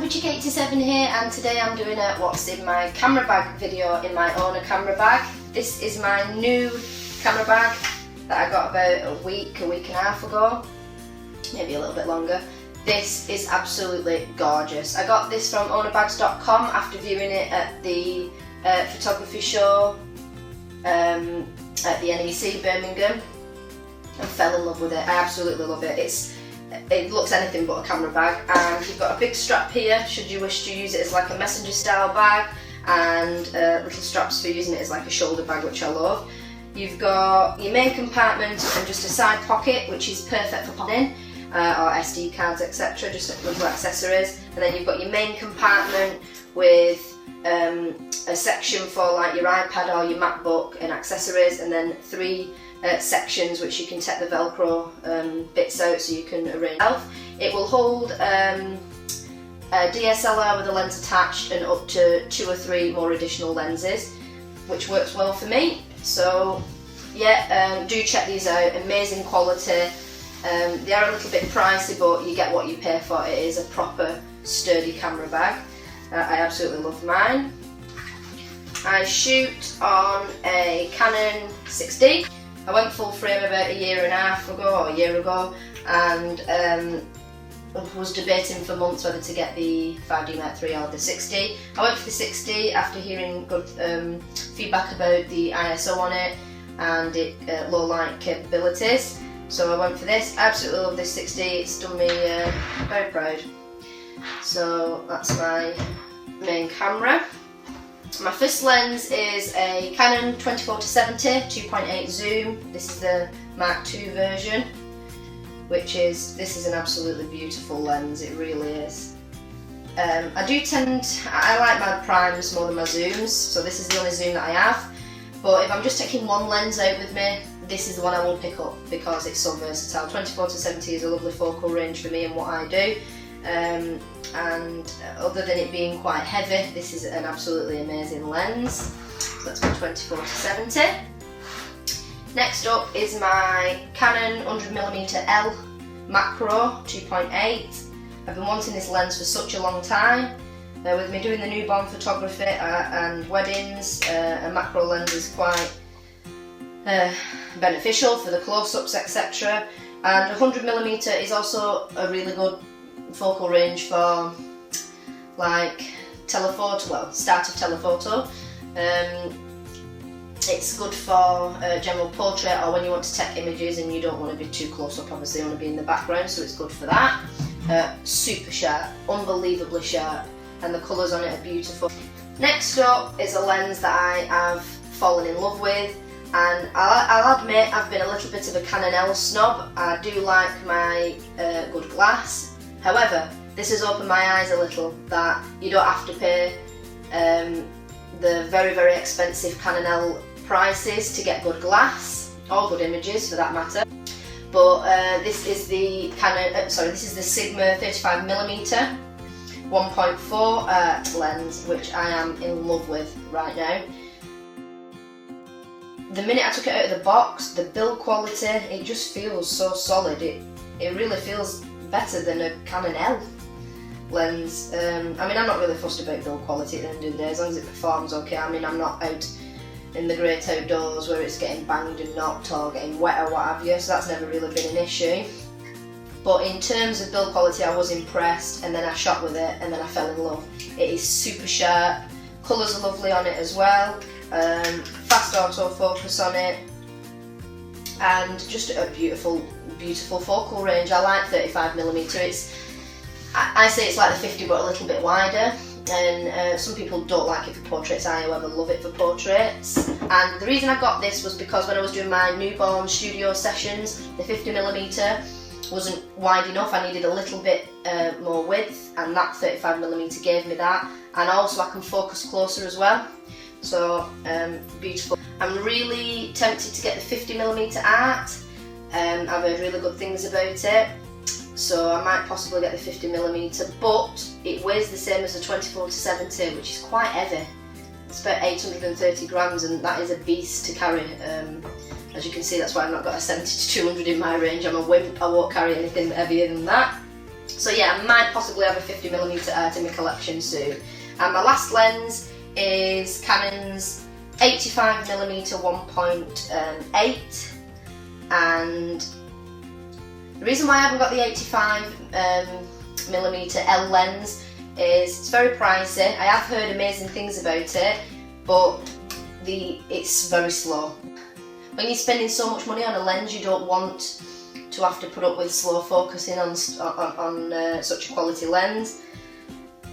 Magic87 here, and today I'm doing a what's in my camera bag video in my Ona Camera Bag. This is my new camera bag that I got about a week and a half ago, maybe a little bit longer. This is absolutely gorgeous. I got this from onabags.com after viewing it at the photography show at the NEC Birmingham, and fell in love with it. I absolutely love it. It looks anything but a camera bag, and you've got a big strap here should you wish to use it as like a messenger style bag, and little straps for using it as like a shoulder bag, which I love. You've got your main compartment and just a side pocket, which is perfect for popping in or SD cards, etc., just little accessories. And then you've got your main compartment with a section for like your iPad or your MacBook and accessories, and then three sections which you can take the Velcro bits out so you can arrange yourself. It will hold a DSLR with a lens attached and up to 2 or 3 more additional lenses, which works well for me. So yeah, do check these out. Amazing quality. They are a little bit pricey, but you get what you pay for. It is a proper sturdy camera bag. I absolutely love mine. I shoot on a Canon 6D. I went full frame about a year ago, and was debating for months whether to get the 5D Mark III or the 6D. I went for the 6D after hearing good feedback about the ISO on it and low light capabilities. So I went for this. I absolutely love this 6D. It's done me very proud. So that's my main camera. My first lens is a Canon 24-70 2.8 zoom. This is the Mark II version, this is an absolutely beautiful lens. It really is. I like my primes more than my zooms, so this is the only zoom that I have. But if I'm just taking one lens out with me, this is the one I will pick up because it's so versatile. 24-70 is a lovely focal range for me and what I do. And other than it being quite heavy, this is an absolutely amazing lens. So that's my 24-70. Next up is my Canon 100mm L macro 2.8. I've been wanting this lens for such a long time. With me doing the newborn photography and weddings, a macro lens is quite beneficial for the close-ups, etc. And 100mm is also a really good focal range for like telephoto, well, start of telephoto. It's good for general portrait, or when you want to take images and you don't want to be too close up, obviously you want to be in the background, so it's good for that. Super sharp, unbelievably sharp, and the colours on it are beautiful. Next up is a lens that I have fallen in love with, and I'll admit I've been a little bit of a Canon L snob. I do like my good glass. However, this has opened my eyes a little that you don't have to pay the very, very expensive Canon L prices to get good glass, or good images for that matter. But this is the this is the Sigma 35mm 1.4 lens, which I am in love with right now. The minute I took it out of the box, the build quality, it just feels so solid. It really feels better than a Canon L lens. I mean, I'm not really fussed about build quality at the end of the day, as long as it performs okay. I mean, I'm not out in the great outdoors where it's getting banged and knocked or getting wet or what have you, so that's never really been an issue. But in terms of build quality, I was impressed, and then I shot with it and then I fell in love. It is super sharp, colours are lovely on it as well, fast autofocus on it, and just a beautiful, beautiful focal range. I like 35mm. I say it's like the 50 but a little bit wider, and some people don't like it for portraits. I however love it for portraits, and the reason I got this was because when I was doing my newborn studio sessions, the 50mm wasn't wide enough. I needed a little bit more width, and that 35mm gave me that, and also I can focus closer as well. So beautiful. I'm really tempted to get the 50mm art. I've heard really good things about it, so I might possibly get the 50mm, but it weighs the same as the 24-70, which is quite heavy. It's about 830 grams, and that is a beast to carry. As you can see, that's why I've not got a 70 to 200 in my range. I'm a wimp, I won't carry anything heavier than that. So yeah, I might possibly have a 50mm out in my collection soon. And my last lens is Canon's 85mm 1.8, and the reason why I haven't got the 85mm L lens is it's very pricey. I have heard amazing things about it, but it's very slow. When you're spending so much money on a lens, you don't want to have to put up with slow focusing on such a quality lens.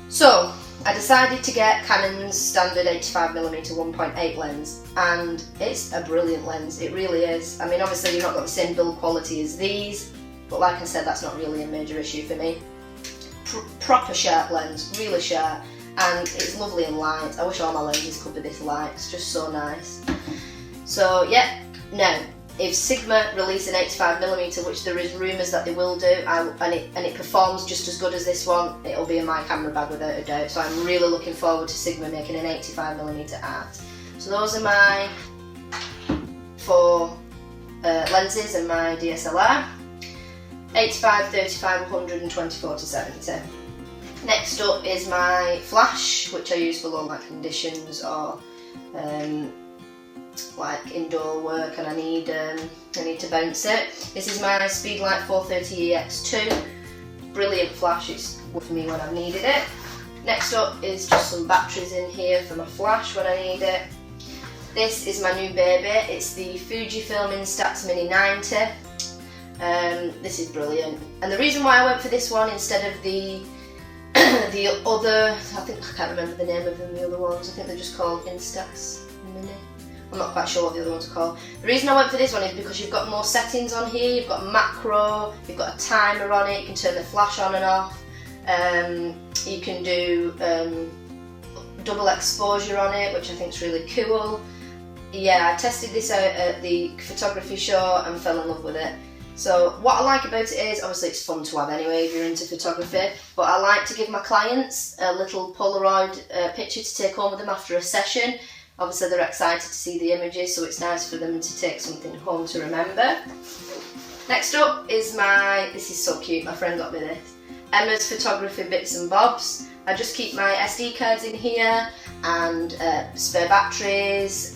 So I decided to get Canon's standard 85mm 1.8 lens, and it's a brilliant lens, it really is. I mean, obviously you've not got the same build quality as these, but like I said, that's not really a major issue for me. Proper sharp lens, really sharp, and it's lovely and light. I wish all my lenses could be this light, it's just so nice. So yeah, now if Sigma release an 85mm, which there is rumours that they will do, and it performs just as good as this one, it'll be in my camera bag without a doubt. So I'm really looking forward to Sigma making an 85mm art. So those are my 4 lenses and my DSLR. 85, 35, 100 and 24 to 70. Next up is my flash, which I use for low light conditions or like indoor work, and I need to bounce it. This is my Speedlite 430EX2. Brilliant flash, it's with me when I've needed it. Next up is just some batteries in here for my flash when I need it. This is my new baby, it's the Fujifilm Instax Mini 90. This is brilliant, and the reason why I went for this one instead of the other, I can't remember the name of them, the other ones, I think they're just called Instax Mini. I'm not quite sure what the other ones are called. The reason I went for this one is because you've got more settings on here. You've got macro, you've got a timer on it, you can turn the flash on and off, you can do double exposure on it, which I think is really cool. Yeah, I tested this out at the photography show and fell in love with it. So what I like about it is, obviously it's fun to have anyway if you're into photography, but I like to give my clients a little Polaroid picture to take home with them after a session. Obviously they're excited to see the images, so it's nice for them to take something home to remember. Next up is this is so cute, my friend got me this, Emma's Photography Bits and Bobs. I just keep my SD cards in here and spare batteries,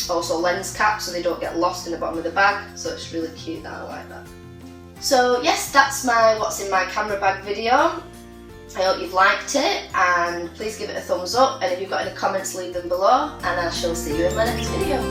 also lens caps so they don't get lost in the bottom of the bag, so it's really cute that I like that. So yes, that's my what's in my camera bag video. I hope you've liked it, and please give it a thumbs up, and if you've got any comments leave them below, and I shall see you in my next video.